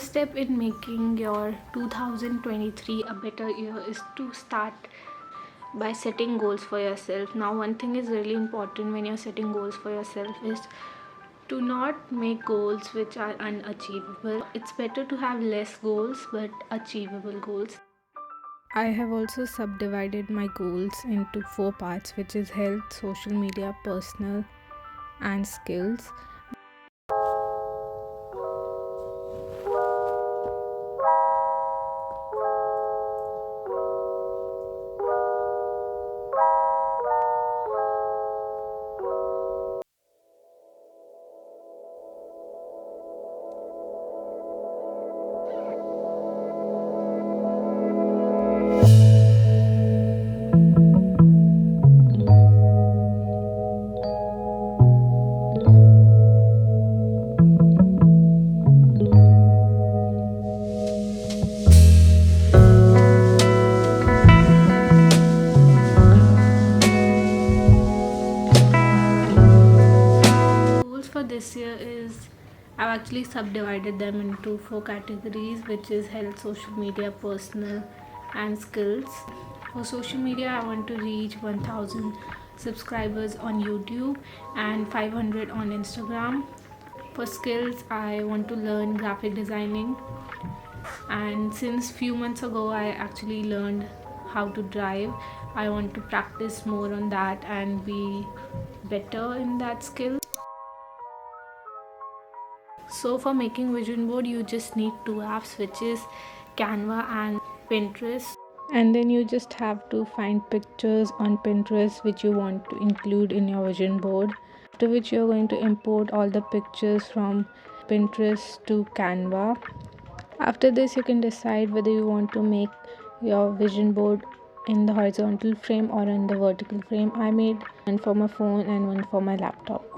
first step in making your 2023 a better year is to start by setting goals for yourself. Now, one thing is really important when you're setting goals for yourself is to not make goals which are unachievable. It's better to have less goals but achievable goals. I have also subdivided my goals into four parts, which is health, social media, personal, and skills. Goals for this year is I've actually subdivided them into four categories, which is health, social media, personal, and skills. For social media, I want to reach 1000 subscribers on YouTube and 500 on Instagram. For skills, I want to learn graphic designing, and since few months ago I actually learned how to drive. I want to practice more on that and be better in that skill. So for making vision board, you just need two apps, which is Canva and Pinterest. And then you just have to find pictures on Pinterest which you want to include in your vision board. After which you're going to import all the pictures from Pinterest to Canva. After this, you can decide whether you want to make your vision board in the horizontal frame or in the vertical frame. I made one for my phone and one for my laptop.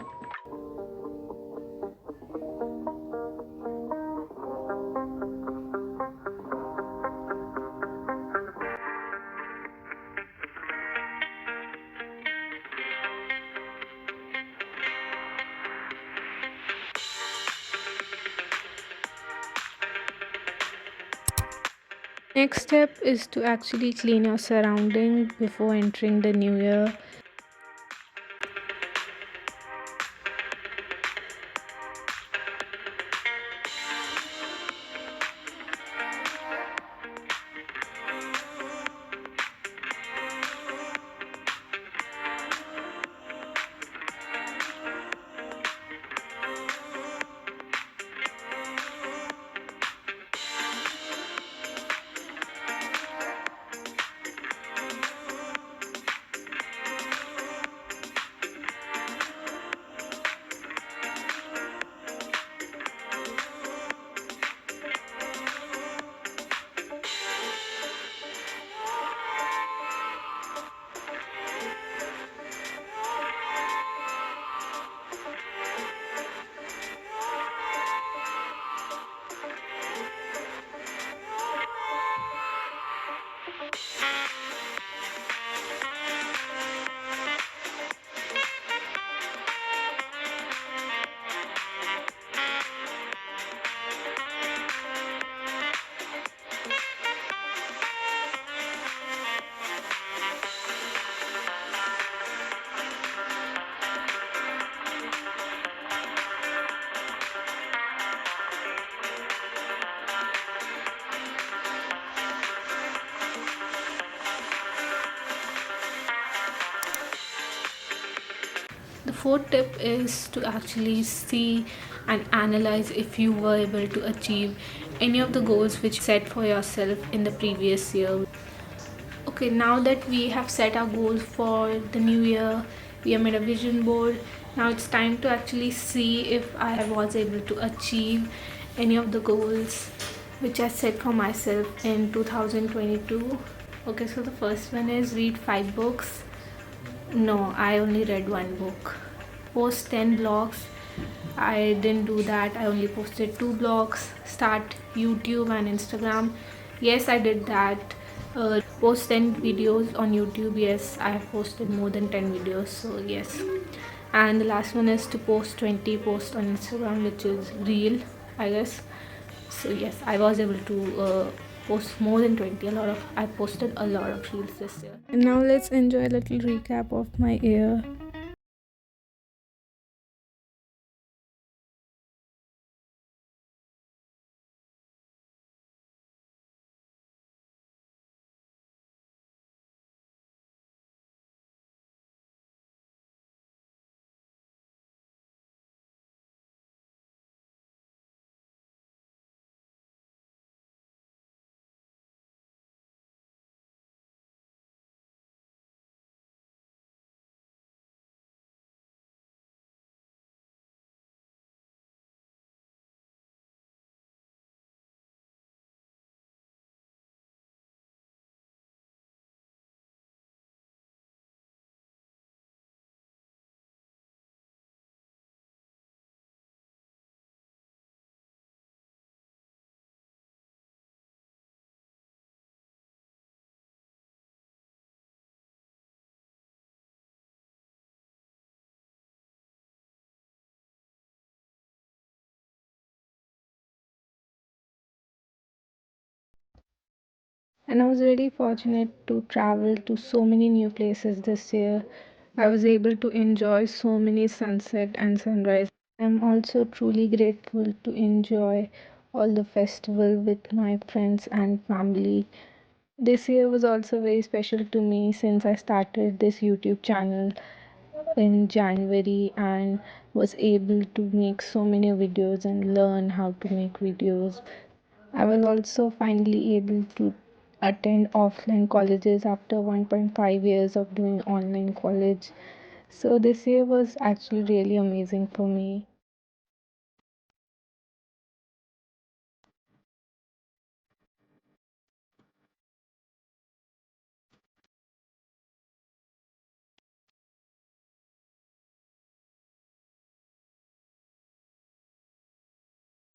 Next step is to actually clean your surrounding before entering the new year. The fourth tip is to actually see and analyze if you were able to achieve any of the goals which you set for yourself in the previous year. Okay, now that we have set our goals for the new year, we have made a vision board. Now it's time to actually see if I was able to achieve any of the goals which I set for myself in 2022. Okay, so the first one is read 5 books. No, I only read one book. Post 10 blogs. I didn't do that. I only posted 2 blogs. Start YouTube and Instagram. Yes, I did that. Post 10 videos on YouTube. Yes, I have posted more than 10 videos. So, yes. And the last one is to post 20 posts on Instagram, which is real, I guess. So yes, I was able to post more than 20. I posted a lot of reels this year. And now let's enjoy a little recap of my year. And I was really fortunate to travel to so many new places this year. I was able to enjoy so many sunset and sunrise. I'm also truly grateful to enjoy all the festival with my friends and family. This year was also very special to me since I started this YouTube channel in January and was able to make so many videos and learn how to make videos. I was also finally able to attend offline colleges after 1.5 years of doing online college. So this year was actually really amazing for me.